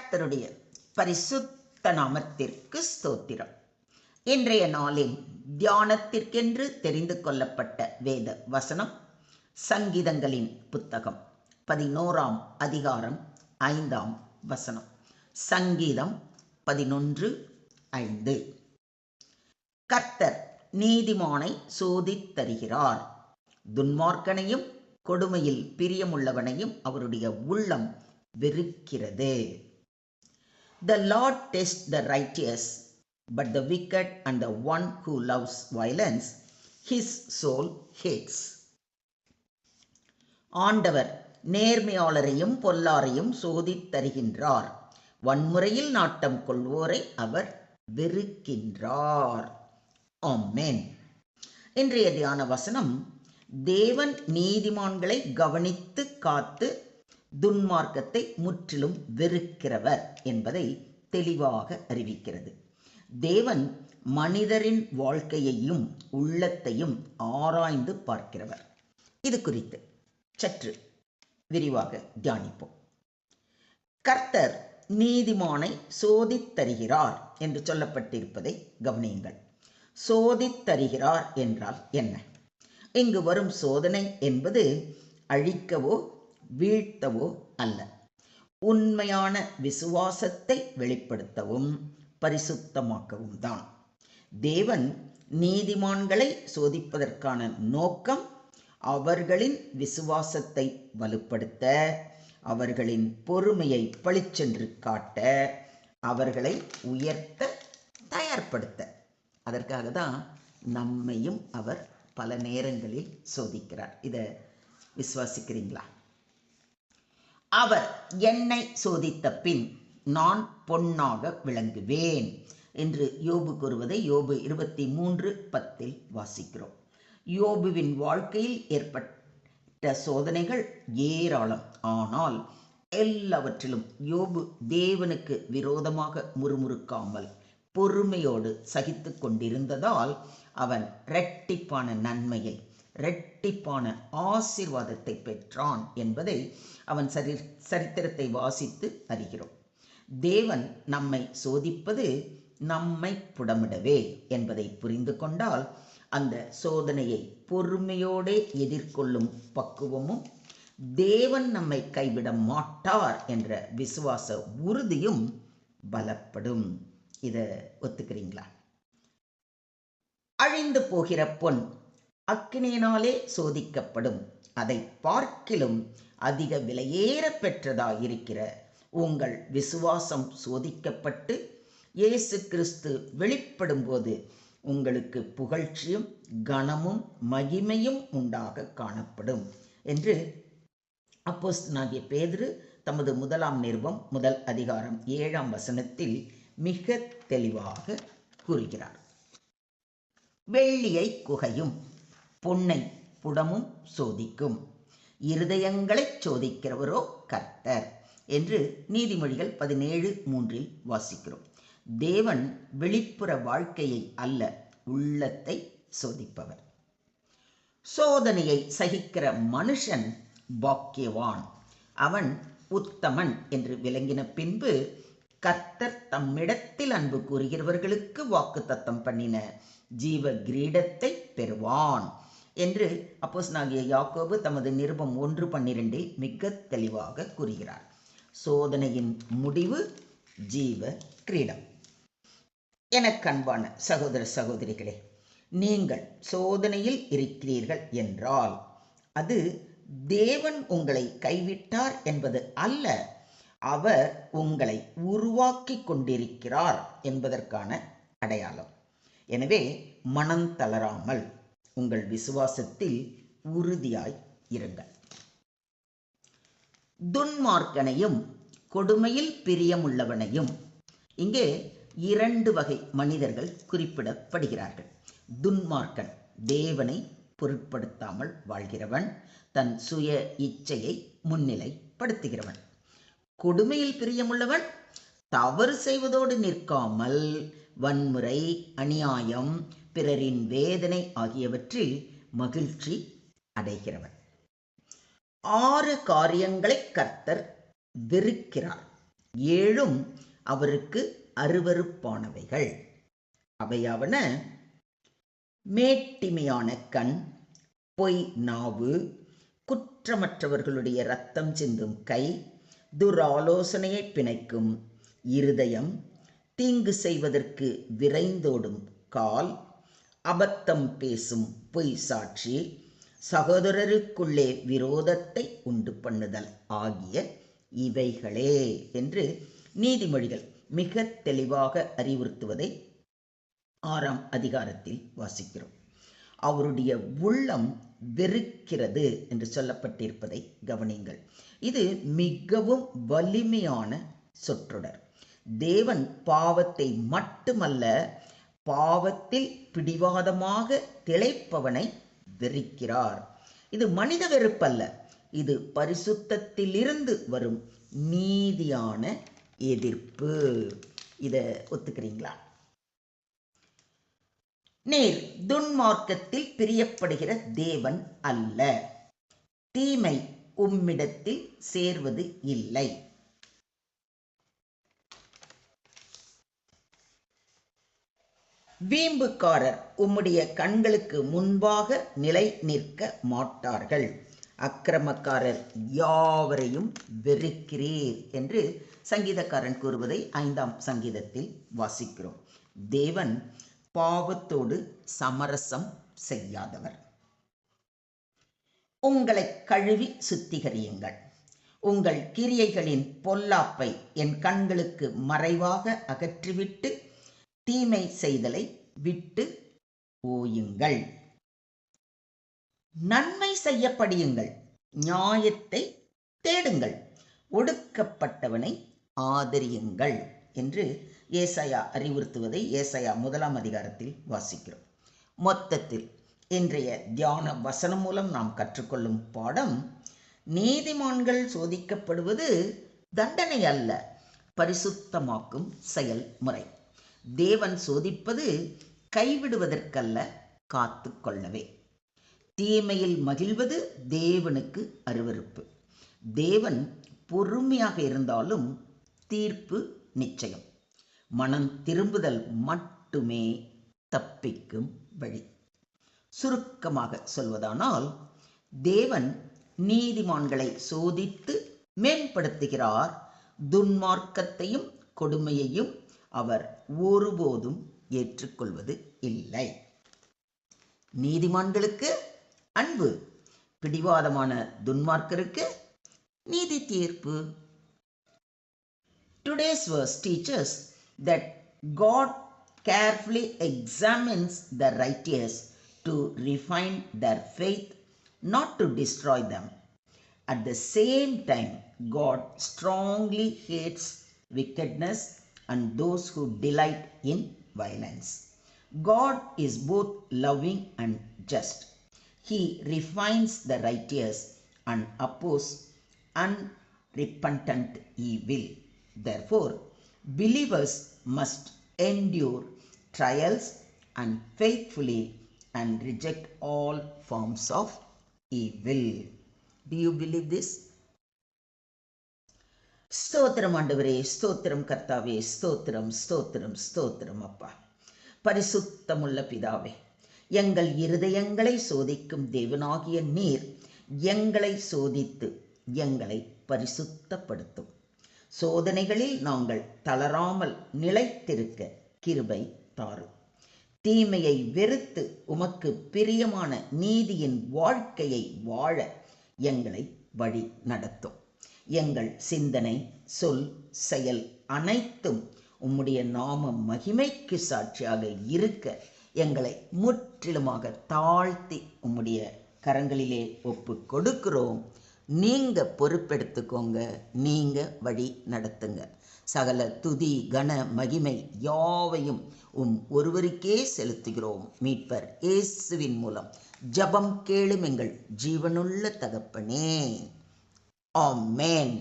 கர்த்தருடைய பரிசுத்த நாமத்திற்கு ஸ்தோத்திரம். இன்றைய நாளின் தியானத்திற்கென்று தெரிந்து கொள்ளப்பட்ட வேத வசனம் சங்கீதங்களின் புத்தகம் 11ஆம் அதிகாரம் 5ஆம் வசனம். சங்கீதம் 11:5. கர்த்தர் நீதிமானை சோதித்தருகிறார், துன்மார்க்கனையும் கொடுமையில் பிரியமுள்ளவனையும் அவருடைய உள்ளம் வெறுக்கிறது. The Lord tests the righteous, but the wicked and the one who loves violence, his soul hates. ஆண்டவர் நேர்மையாளரையும் பொல்லாரையும் சோதித்தருகின்றார், வன்முறையில் நாட்டம் கொள்வோரை அவர் வெறுக்கின்றார். ஆமென். இன்றைய தியான வசனம், தேவன் நீதிமான்களை கவனித்து காத்து துன்மார்க்கத்தை முற்றிலும் வெறுக்கிறவர் என்பதை தெளிவாக அறிவிக்கிறது. தேவன் மனிதரின் வாழ்க்கையையும் உள்ளத்தையும் ஆராய்ந்து பார்க்கிறவர். இது குறித்து சற்று விரிவாக தியானிப்போம். கர்த்தர் நீதிமானை சோதித்தருகிறார் என்று சொல்லப்பட்டிருப்பதை கவனியுங்கள். சோதித்தருகிறார் என்றால் என்ன? இங்கு வரும் சோதனை என்பது அழிக்கவோ வீழ்த்தவோ அல்ல, உண்மையான விசுவாசத்தை வெளிப்படுத்தவும் பரிசுத்தமாக்கவும் தான். தேவன் நீதிமான்களை சோதிப்பதற்கான நோக்கம் அவர்களின் விசுவாசத்தை வலுப்படுத்த, அவர்களின் பொறுமையை பளிச்சென்று காட்ட, அவர்களை உயர்த்த தயார்படுத்த. அதற்காக தான் நம்மையும் அவர் பல நேரங்களில் சோதிக்கிறார். இதை விசுவாசிக்கிறீங்களா? அவர் என்னை சோதித்த பின் நான் பொன்னாக விளங்குவேன் என்று யோபு கூறுவதை யோபு 23:10 வாசிக்கிறோம். யோபுவின் வாழ்க்கையில் ஏற்பட்ட சோதனைகள் ஏராளம். ஆனால் எல்லாவற்றிலும் யோபு தேவனுக்கு விரோதமாக முறுமுறுக்காமல் பொறுமையோடு சகித்து கொண்டிருந்ததால் அவன் இரட்டிப்பான நன்மையை, இரட்டிப்பான ஆசீர்வாதத்தை பெற்றான் என்பதை அவன் சரித்திரத்தை வாசித்து அறிகிறோம். தேவன் நம்மை சோதிப்பது நம்மை புடமிடவே என்பதை புரிந்து கொண்டால் அந்த சோதனையை பொறுமையோடு எதிர்கொள்ளும் பக்குவமும், தேவன் நம்மை கைவிட மாட்டார் என்ற விசுவாச உறுதியும் பலப்படும். இதை ஒத்துக்கிறீங்களா? அழிந்து போகிற பொன் அக்கினியினாலே சோதிக்கப்படும், அதை பார்க்கிலும் அதிக விலையேற பெற்றதாயிருக்கிற உங்கள் விசுவாசம் சோதிக்கப்பட்டு இயேசு கிறிஸ்து வெளிப்படும் போது உங்களுக்கு புகழ்ச்சியும் கனமும் மகிமையும் உண்டாக காணப்படும் என்று அப்போஸ்தலனாகிய பேதுரு தமது 1ஆம் நிருபம் 1 அதிகாரம் 7ஆம் வசனத்தில் மிக தெளிவாக கூறுகிறார். வெள்ளியை குகையும் பொன்னை புடமும் சோதிக்கும், இருதயங்களை சோதிக்கிறவரோ கர்த்தர் என்று நீதிமொழிகள் 17:3 வாசிக்கிறோம். தேவன் வெளிப்புற வாழ்க்கையை அல்ல, உள்ளத்தை சோதிப்பவர். சோதனையை சகிக்கிற மனுஷன் பாக்கியவான், அவன் உத்தமன் என்று விளங்கின பின்பு கர்த்தர் தம்மிடத்தில் அன்பு கூறுகிறவர்களுக்கு வாக்குத்தத்தம் பண்ணின ஜீவ கிரீடத்தை பெறுவான் என்று அப்போஸ்தலனாகிய யாக்கோபு தமது நிருபம் 1:12 மிக தெளிவாக கூறுகிறார். சோதனையின் முடிவு ஜீவ கிரீடம். எனக்கு அன்பான சகோதர சகோதரிகளே, நீங்கள் சோதனையில் இருக்கிறீர்கள் என்றால் அது தேவன் உங்களை கைவிட்டார் என்பது அல்ல, அவர் உங்களை உருவாக்கி கொண்டிருக்கிறார் என்பதற்கான அடையாளம். எனவே மனம் தளராமல் உங்கள் விசுவாசத்தில் உறுதியாய் இருங்கள். துன்மார்க்கனையும் கொடுமையில் பிரியமுள்ளவனையும், இங்கே 2 வகை மனிதர்கள் குறிப்பிடப்படுகிறார்கள். துன்மார்க்கன் தேவனை பொருட்படுத்தாமல் வாழ்கிறவன், தன் சுய இச்சையை முன்னிலைப்படுத்துகிறவன். கொடுமையில் பிரியமுள்ளவன் தவறு செய்வதோடு நிற்காமல் வன்முறை, அநியாயம், பிறரின் வேதனை ஆகியவற்றில் மகிழ்ச்சி அடைகிறவன். 6 காரியங்களை கர்த்தர் வெறுக்கிறார். ஏழும் அவருக்கு அருவருப்பானவைகள். அவையாவன: மேட்டிமையான கண், பொய் நாவு, குற்றமற்றவர்களுடைய இரத்தம் சிந்தும் கை, துராலோசனையை பிணைக்கும் இருதயம், தீங்கு செய்வதற்கு விரைந்தோடும் கால், அபத்தம் பேசும் பொய் சாட்சி, சகோதரருக்குள்ளே விரோதத்தை உண்டு பண்ணுதல் ஆகிய இவைகளே என்று நீதிமொழிகள் மிக தெளிவாக அறிவுறுத்துவதை 6ஆம் அதிகாரத்தில் வாசிக்கிறோம். அவருடைய உள்ளம் வெறுக்கிறது என்று சொல்லப்பட்டிருப்பதை கவனியுங்கள். இது மிகவும் வலிமையான சொற்றொடர். தேவன் பாவத்தை மட்டுமல்ல, பாவத்தில் பிடிவாதமாக திளைப்பவனை வெறுக்கிறார். இது மனித வெறுப்பல்ல, இது பரிசுத்தத்திலிருந்து வரும் நீதியான எதிர்ப்பு. இதை ஒத்துக்கிறீங்களா? நீர் துன்மார்க்கத்தில் பிரியப்படுகிற தேவன் அல்ல. தீமை உம்மிடத்தில் சேர்வது இல்லை. வீம்புக்காரர் உம்முடைய கண்களுக்கு முன்பாக நிலை நிற்க மாட்டார்கள். அக்கிரமக்காரர் யாவரையும் வெறுக்கிறீர் என்று சங்கீதக்காரன் கூறுவதை 5ஆம் சங்கீதத்தில் வாசிக்கிறோம். தேவன் பாவத்தோடு சமரசம் செய்யாதவர். உங்களை கழுவி சுத்திகரியுங்கள். உங்கள் கிரியைகளின் பொல்லாப்பை என் கண்களுக்கு மறைவாக அகற்றிவிட்டு தீமை செய்தலை விட்டு ஓயுங்கள். நன்மை செய்ய படியுங்கள், நியாயத்தை தேடுங்கள், ஒடுக்கப்பட்டவனை ஆதரியுங்கள் என்று ஏசாயா அறிவுறுத்துவதை ஏசாயா 1ஆம் அதிகாரத்தில் வாசிக்கிறோம். மொத்தத்தில் இன்றைய தியான வசனம் மூலம் நாம் கற்றுக்கொள்ளும் பாடம்: நீதிமான்கள் சோதிக்கப்படுவது தண்டனை அல்ல, பரிசுத்தமாக்கும் செயல்முறை. தேவன் சோதிப்பது கைவிடுவதற்கல்ல, காத்து கொள்ளவே. தீமையில் மகிழ்வது தேவனுக்கு அருவருப்பு. தேவன் பொறுமையாக இருந்தாலும் தீர்ப்பு நிச்சயம். மனம் திரும்புதல் மட்டுமே தப்பிக்கும் வழி. சுருக்கமாக சொல்வதானால், தேவன் நீதிமான்களை சோதித்து மேம்படுத்துகிறார். துன்மார்க்கத்தையும் கொடுமையையும் அவர் ஒருபோதும் ஏற்றுக்கொள்வது இல்லை. நீதிமான்களுக்கு அன்பு, பிடிவாதமான துன்மார்க்கருக்கு நீதி தீர்ப்பு. Today's verse teaches that God carefully examines the righteous to refine their faith, not to destroy them. At the same time, God strongly hates wickedness and those who delight in violence. God is both loving and just. He refines the righteous and opposes unrepentant evil. Therefore, believers must endure trials and faithfully and reject all forms of evil. Do you believe this? ஸ்தோத்திரம் ஆண்டவரே, ஸ்தோத்திரம் கர்த்தாவே, ஸ்தோத்திரம் ஸ்தோத்திரம் ஸ்தோத்திரம் அப்பா. பரிசுத்தமுள்ள பிதாவே, எங்கள் இருதயங்களை சோதிக்கும் தேவனாகிய நீர் எங்களை சோதித்து எங்களை பரிசுத்தப்படுத்தும். சோதனைகளில் நாங்கள் தளராமல் நிலைத்திருக்க கிருபை தாரும். தீமையை வெறுத்து உமக்கு பிரியமான நீதியின் வாழ்க்கையை வாழ எங்களை வழி நடத்தும். எங்கள் சிந்தனை, சொல், செயல் அனைத்தும் உம்முடைய நாம மகிமைக்கு சாட்சியாக இருக்க எங்களை முற்றிலுமாக தாழ்த்தி உம்முடைய கரங்களிலே ஒப்பு கொடுக்கிறோம். நீங்க பொறுப்பெடுத்துக்கோங்க, நீங்க வழி நடத்துங்க. சகல துதி, கன, மகிமை யாவையும் ஒருவருக்கே செலுத்துகிறோம். மீட்பர் இயேசுவின் மூலம் ஜெபம் கேளும் எங்கள் ஜீவனுள்ள தகப்பனே. ஆமென்.